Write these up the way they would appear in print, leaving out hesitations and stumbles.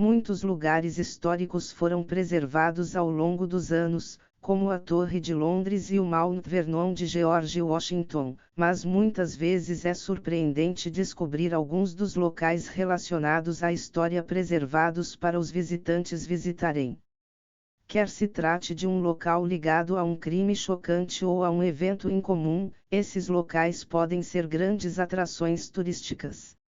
muitos lugares históricos foram preservados ao longo dos anos, como a Torre de Londres e o Mount Vernon de George Washington, mas muitas vezes é surpreendente descobrir alguns dos locais relacionados à história preservados para os visitantes visitarem. Quer se trate de um local ligado a um crime chocante ou a um evento incomum, esses locais podem ser grandes atrações turísticas.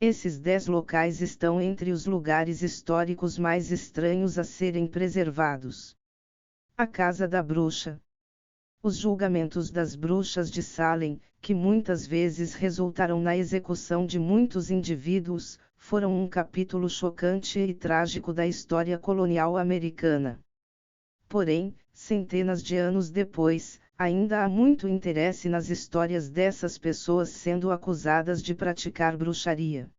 Esses 10 locais estão entre os lugares históricos mais estranhos a serem preservados. A Casa da Bruxa. Os julgamentos das bruxas de Salem, que muitas vezes resultaram na execução de muitos indivíduos, foram um capítulo chocante e trágico da história colonial americana. Porém, centenas de anos depois, ainda há muito interesse nas histórias dessas pessoas sendo acusadas de praticar bruxaria.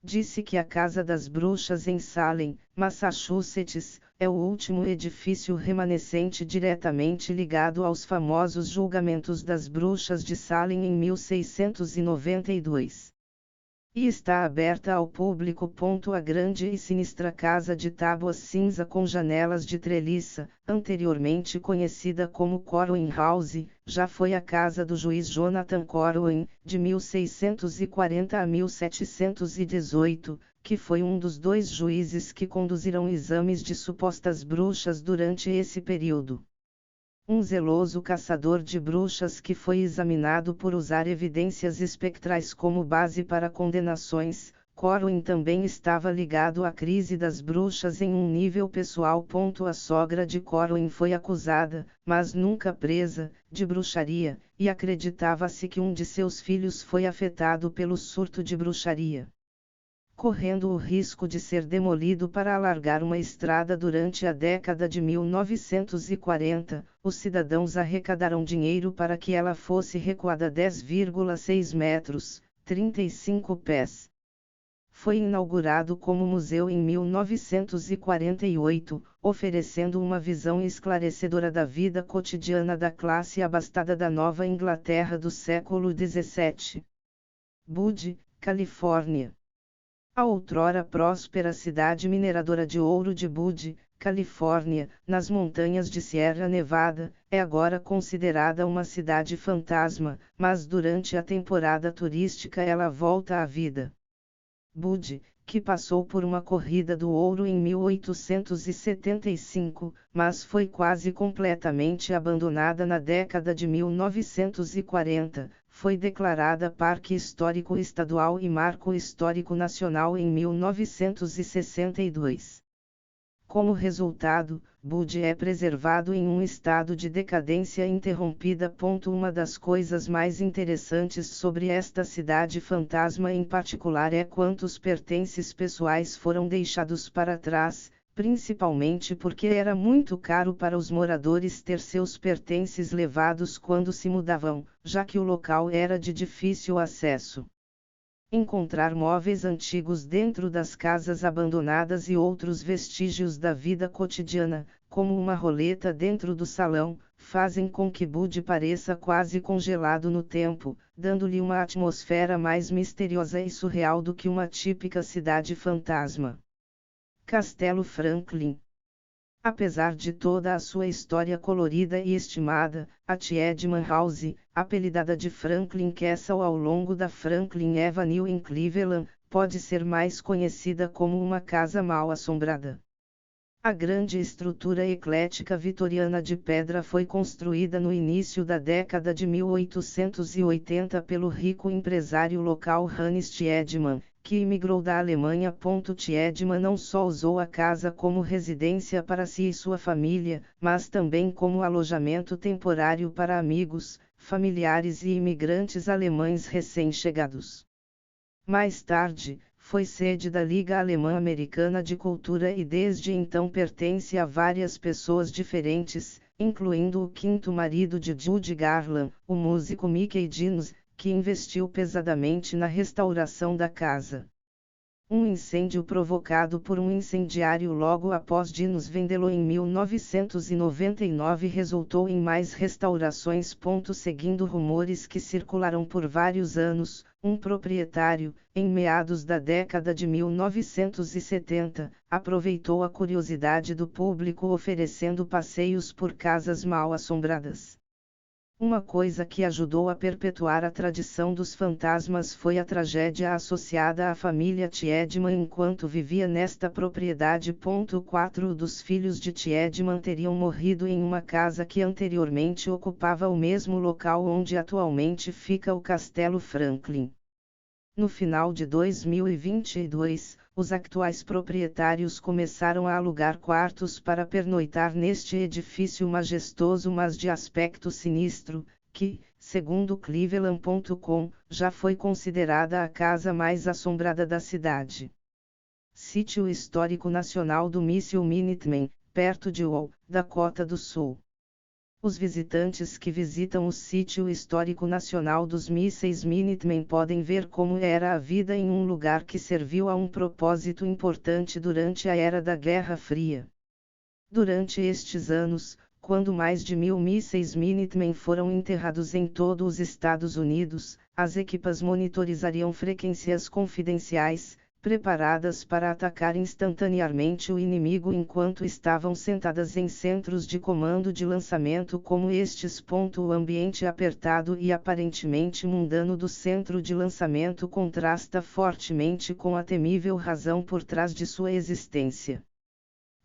Disse que a Casa das Bruxas em Salem, Massachusetts, é o último edifício remanescente diretamente ligado aos famosos julgamentos das bruxas de Salem em 1692. E está aberta ao público. A grande e sinistra casa de tábuas cinza com janelas de treliça, anteriormente conhecida como Corwin House, já foi a casa do juiz Jonathan Corwin, de 1640 a 1718, que foi um dos 2 juízes que conduziram exames de supostas bruxas durante esse período. Um zeloso caçador de bruxas que foi examinado por usar evidências espectrais como base para condenações, Corwin também estava ligado à crise das bruxas em um nível pessoal. A sogra de Corwin foi acusada, mas nunca presa, de bruxaria, e acreditava-se que um de seus filhos foi afetado pelo surto de bruxaria. Correndo o risco de ser demolido para alargar uma estrada durante a década de 1940, os cidadãos arrecadaram dinheiro para que ela fosse recuada 10,6 metros, 35 pés. Foi inaugurado como museu em 1948, oferecendo uma visão esclarecedora da vida cotidiana da classe abastada da Nova Inglaterra do século XVII. Butte, Califórnia. A outrora próspera cidade mineradora de ouro de Butte, Califórnia, nas montanhas de Sierra Nevada, é agora considerada uma cidade fantasma, mas durante a temporada turística ela volta à vida. Butte, que passou por uma corrida do ouro em 1875, mas foi quase completamente abandonada na década de 1940, foi declarada Parque Histórico Estadual e Marco Histórico Nacional em 1962. Como resultado, Butte é preservado em um estado de decadência interrompida. Uma das coisas mais interessantes sobre esta cidade fantasma em particular é quantos pertences pessoais foram deixados para trás, principalmente porque era muito caro para os moradores ter seus pertences levados quando se mudavam, já que o local era de difícil acesso. Encontrar móveis antigos dentro das casas abandonadas e outros vestígios da vida cotidiana, como uma roleta dentro do salão, fazem com que Butte pareça quase congelado no tempo, dando-lhe uma atmosfera mais misteriosa e surreal do que uma típica cidade fantasma. Castelo Franklin. Apesar de toda a sua história colorida e estimada, a Tiedemann House, apelidada de Franklin Castle ao longo da Franklin Avenue em Cleveland, pode ser mais conhecida como uma casa mal-assombrada. A grande estrutura eclética vitoriana de pedra foi construída no início da década de 1880 pelo rico empresário local Hannes Tiedemann, que imigrou da Alemanha. Tiedemann não só usou a casa como residência para si e sua família, mas também como alojamento temporário para amigos, familiares e imigrantes alemães recém-chegados. Mais tarde, foi sede da Liga Alemã-Americana de Cultura e desde então pertence a várias pessoas diferentes, incluindo o quinto marido de Judy Garland, o músico Mickey Jones, que investiu pesadamente na restauração da casa. Um incêndio provocado por um incendiário logo após Dinos vendê-lo em 1999 resultou em mais restaurações. Seguindo rumores que circularam por vários anos, um proprietário, em meados da década de 1970, aproveitou a curiosidade do público oferecendo passeios por casas mal assombradas. Uma coisa que ajudou a perpetuar a tradição dos fantasmas foi a tragédia associada à família Tiedemann enquanto vivia nesta propriedade. 4 dos filhos de Tiedemann teriam morrido em uma casa que anteriormente ocupava o mesmo local onde atualmente fica o Castelo Franklin. No final de 2022, os atuais proprietários começaram a alugar quartos para pernoitar neste edifício majestoso mas de aspecto sinistro, que, segundo Cleveland.com, já foi considerada a casa mais assombrada da cidade. Sítio Histórico Nacional do Míssil Minuteman, perto de Wall, Dakota do Sul. Os visitantes que visitam o Sítio Histórico Nacional dos Mísseis Minuteman podem ver como era a vida em um lugar que serviu a um propósito importante durante a Era da Guerra Fria. Durante estes anos, quando mais de 1000 mísseis Minuteman foram enterrados em todos os Estados Unidos, as equipas monitorizariam frequências confidenciais, preparadas para atacar instantaneamente o inimigo enquanto estavam sentadas em centros de comando de lançamento como estes. O ambiente apertado e aparentemente mundano do centro de lançamento contrasta fortemente com a temível razão por trás de sua existência.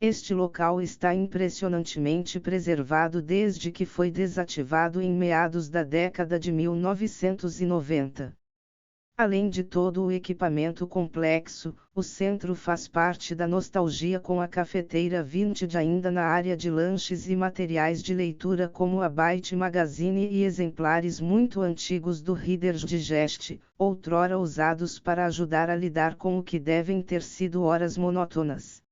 Este local está impressionantemente preservado desde que foi desativado em meados da década de 1990. Além de todo o equipamento complexo, o centro faz parte da nostalgia com a cafeteira vintage ainda na área de lanches e materiais de leitura como a Byte Magazine e exemplares muito antigos do Reader's Digest, outrora usados para ajudar a lidar com o que devem ter sido horas monótonas.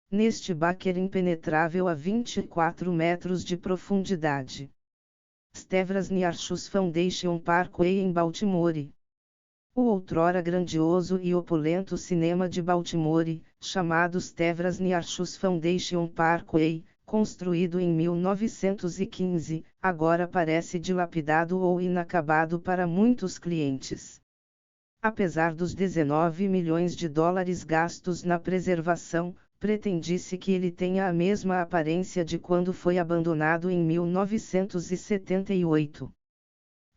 Neste bunker impenetrável a 24 metros de profundidade. Stevens Archus Foundation Parkway em Baltimore. O outrora grandioso e opulento cinema de Baltimore, chamado Stevens Archus Foundation Parkway, construído em 1915, agora parece dilapidado ou inacabado para muitos clientes. Apesar dos 19 milhões de dólares gastos na preservação, pretende-se que ele tenha a mesma aparência de quando foi abandonado em 1978.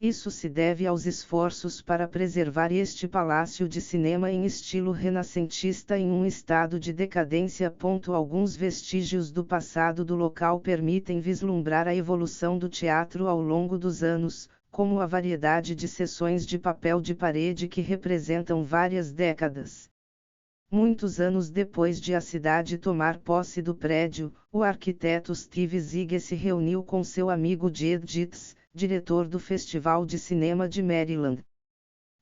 Isso se deve aos esforços para preservar este palácio de cinema em estilo renascentista em um estado de decadência. Alguns vestígios do passado do local permitem vislumbrar a evolução do teatro ao longo dos anos, como a variedade de seções de papel de parede que representam várias décadas. Muitos anos depois de a cidade tomar posse do prédio, o arquiteto Steve Zieger se reuniu com seu amigo Jed Dietz, diretor do Festival de Cinema de Maryland.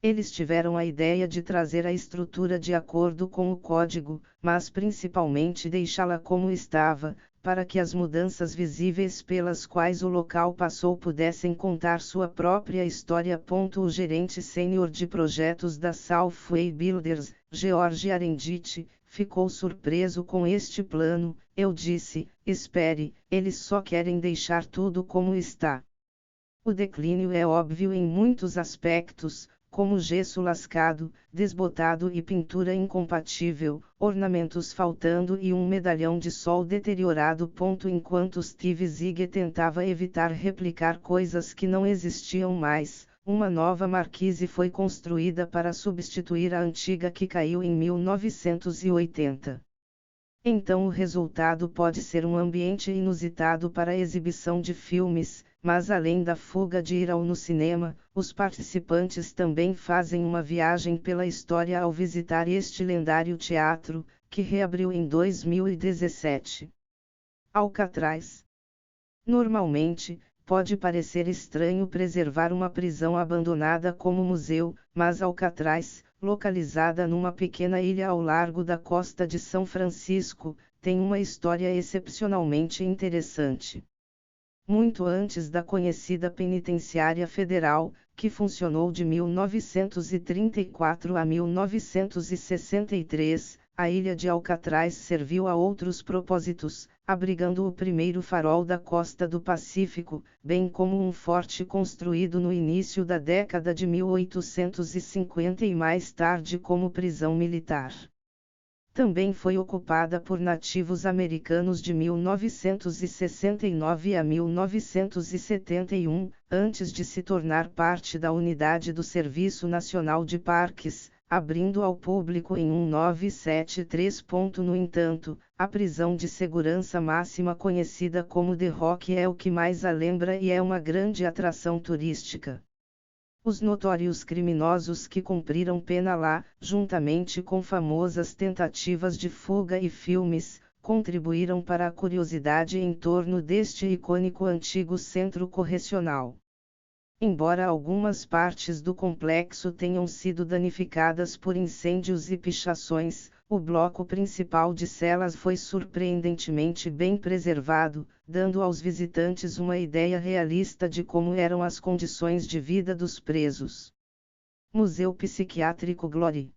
Eles tiveram a ideia de trazer a estrutura de acordo com o código, mas principalmente deixá-la como estava, para que as mudanças visíveis pelas quais o local passou pudessem contar sua própria história. O gerente sênior de projetos da Southway Builders, George Arendit, ficou surpreso com este plano. Eu disse: espere, eles só querem deixar tudo como está. O declínio é óbvio em muitos aspectos, como gesso lascado, desbotado e pintura incompatível, ornamentos faltando e um medalhão de sol deteriorado. Enquanto Steve Zieger tentava evitar replicar coisas que não existiam mais, uma nova marquise foi construída para substituir a antiga que caiu em 1980. Então o resultado pode ser um ambiente inusitado para a exibição de filmes, mas além da fuga de ir ao no cinema, os participantes também fazem uma viagem pela história ao visitar este lendário teatro, que reabriu em 2017. Alcatraz. Normalmente, pode parecer estranho preservar uma prisão abandonada como museu, mas Alcatraz, localizada numa pequena ilha ao largo da costa de São Francisco, tem uma história excepcionalmente interessante. muito antes da conhecida penitenciária federal, que funcionou de 1934 a 1963, a ilha de Alcatraz serviu a outros propósitos, abrigando o primeiro farol da costa do Pacífico, bem como um forte construído no início da década de 1850 e mais tarde como prisão militar. Também foi ocupada por nativos americanos de 1969 a 1971, antes de se tornar parte da unidade do Serviço Nacional de Parques, abrindo ao público em 1973. No entanto, a prisão de segurança máxima conhecida como The Rock é o que mais a lembra e é uma grande atração turística. Os notórios criminosos que cumpriram pena lá, juntamente com famosas tentativas de fuga e filmes, contribuíram para a curiosidade em torno deste icônico antigo centro correcional. Embora algumas partes do complexo tenham sido danificadas por incêndios e pichações, o bloco principal de celas foi surpreendentemente bem preservado, dando aos visitantes uma ideia realista de como eram as condições de vida dos presos. Museu Psiquiátrico Glory.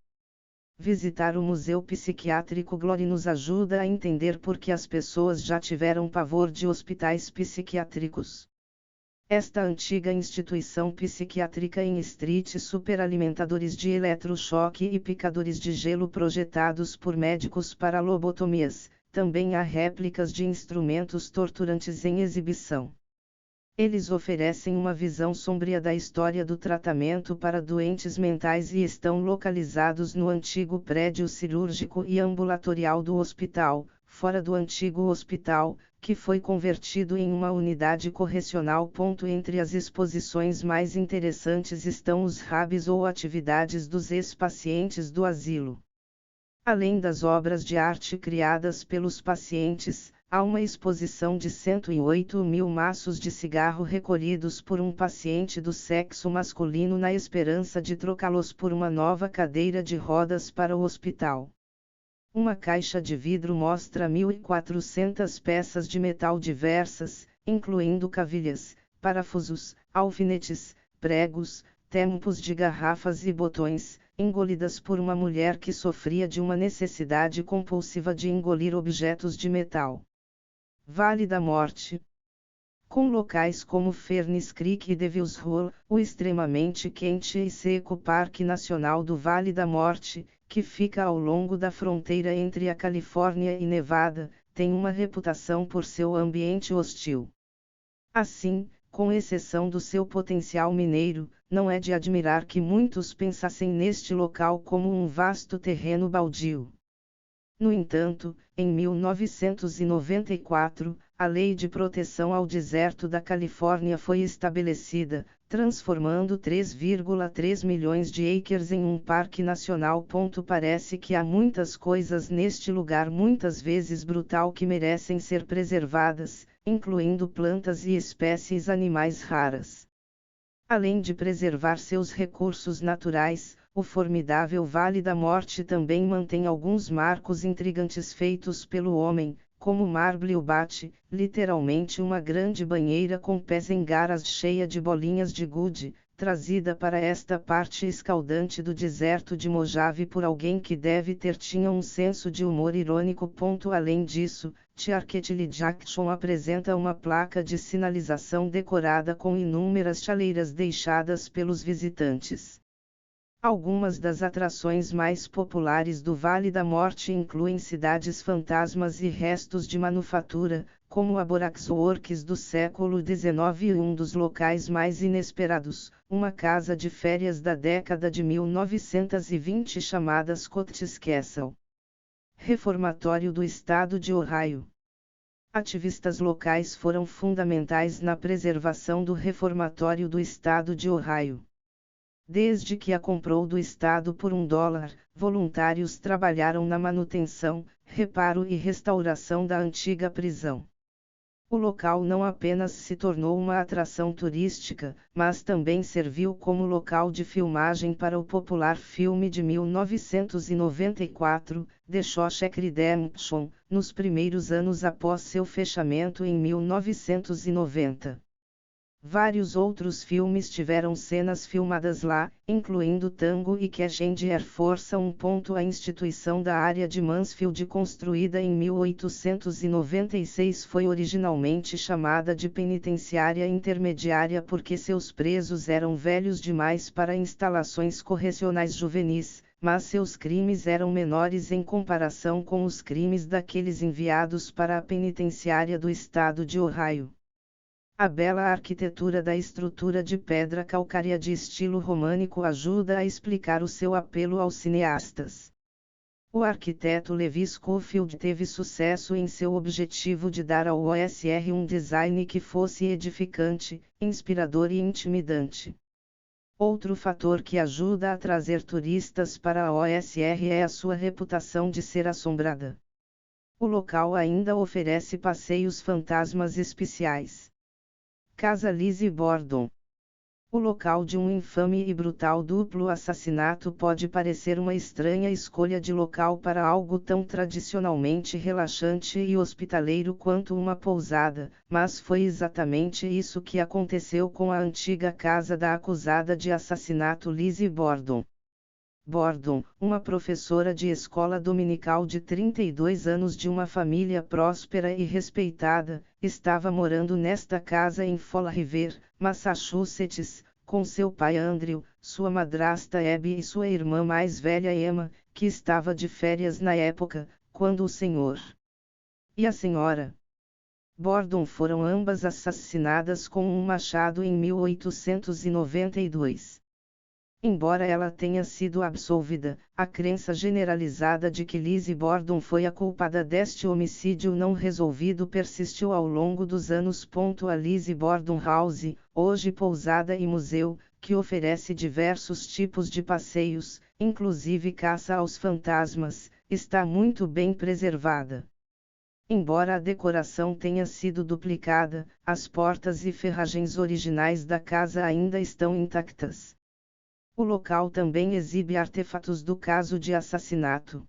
Visitar o Museu Psiquiátrico Glory nos ajuda a entender por que as pessoas já tiveram pavor de hospitais psiquiátricos. Esta antiga instituição psiquiátrica em Street superalimentadores de eletrochoque e picadores de gelo projetados por médicos para lobotomias, também há réplicas de instrumentos torturantes em exibição. Eles oferecem uma visão sombria da história do tratamento para doentes mentais e estão localizados no antigo prédio cirúrgico e ambulatorial do hospital, fora do antigo hospital, que foi convertido em uma unidade correcional. Entre as exposições mais interessantes estão os hobbies ou atividades dos ex-pacientes do asilo. Além das obras de arte criadas pelos pacientes, há uma exposição de 108.000 maços de cigarro recolhidos por um paciente do sexo masculino na esperança de trocá-los por uma nova cadeira de rodas para o hospital. Uma caixa de vidro mostra 1.400 peças de metal diversas, incluindo cavilhas, parafusos, alfinetes, pregos, tampos de garrafas e botões, engolidas por uma mulher que sofria de uma necessidade compulsiva de engolir objetos de metal. Vale da Morte. Com locais como Furnace Creek e Devil's Hole, o extremamente quente e seco Parque Nacional do Vale da Morte, que fica ao longo da fronteira entre a Califórnia e Nevada, tem uma reputação por seu ambiente hostil. Assim, com exceção do seu potencial mineiro, não é de admirar que muitos pensassem neste local como um vasto terreno baldio. No entanto, em 1994, a Lei de Proteção ao Deserto da Califórnia foi estabelecida, transformando 3,3 milhões de acres em um parque nacional. Parece que há muitas coisas neste lugar muitas vezes brutal que merecem ser preservadas, incluindo plantas e espécies animais raras. Além de preservar seus recursos naturais, o formidável Vale da Morte também mantém alguns marcos intrigantes feitos pelo homem, como Marble Butte, literalmente uma grande banheira com pés em garras cheia de bolinhas de gude, trazida para esta parte escaldante do deserto de Mojave por alguém que deve ter tinha um senso de humor irônico. Além disso, Tearquetli Jackson apresenta uma placa de sinalização decorada com inúmeras chaleiras deixadas pelos visitantes. Algumas das atrações mais populares do Vale da Morte incluem cidades fantasmas e restos de manufatura, como a Borax Works do século XIX e um dos locais mais inesperados, uma casa de férias da década de 1920 chamada Scotts Castle. Reformatório do Estado de Ohio. Ativistas locais foram fundamentais na preservação do Reformatório do Estado de Ohio. Desde que a comprou do Estado por $1, voluntários trabalharam na manutenção, reparo e restauração da antiga prisão. O local não apenas se tornou uma atração turística, mas também serviu como local de filmagem para o popular filme de 1994, The Shawshank Redemption, nos primeiros anos após seu fechamento em 1990. Vários outros filmes tiveram cenas filmadas lá, incluindo Tango e Cash and Air Force 1. A instituição da área de Mansfield, construída em 1896, foi originalmente chamada de Penitenciária Intermediária porque seus presos eram velhos demais para instalações correcionais juvenis, mas seus crimes eram menores em comparação com os crimes daqueles enviados para a penitenciária do estado de Ohio. A bela arquitetura da estrutura de pedra calcária de estilo românico ajuda a explicar o seu apelo aos cineastas. O arquiteto Levi Schofield teve sucesso em seu objetivo de dar ao OSR um design que fosse edificante, inspirador e intimidante. Outro fator que ajuda a trazer turistas para a OSR é a sua reputação de ser assombrada. O local ainda oferece passeios fantasmas especiais. Casa Lizzie Borden. O local de um infame e brutal duplo assassinato pode parecer uma estranha escolha de local para algo tão tradicionalmente relaxante e hospitaleiro quanto uma pousada, mas foi exatamente isso que aconteceu com a antiga casa da acusada de assassinato Lizzie Borden. Borden, uma professora de escola dominical de 32 anos de uma família próspera e respeitada, estava morando nesta casa em Fall River, Massachusetts, com seu pai Andrew, sua madrasta Abby e sua irmã mais velha Emma, que estava de férias na época, quando o Sr. e a Sra. Borden foram ambas assassinadas com um machado em 1892. Embora ela tenha sido absolvida, a crença generalizada de que Lizzie Borden foi a culpada deste homicídio não resolvido persistiu ao longo dos anos. A Lizzie Borden House, hoje pousada e museu, que oferece diversos tipos de passeios, inclusive caça aos fantasmas, está muito bem preservada. Embora a decoração tenha sido duplicada, as portas e ferragens originais da casa ainda estão intactas. O local também exibe artefatos do caso de assassinato.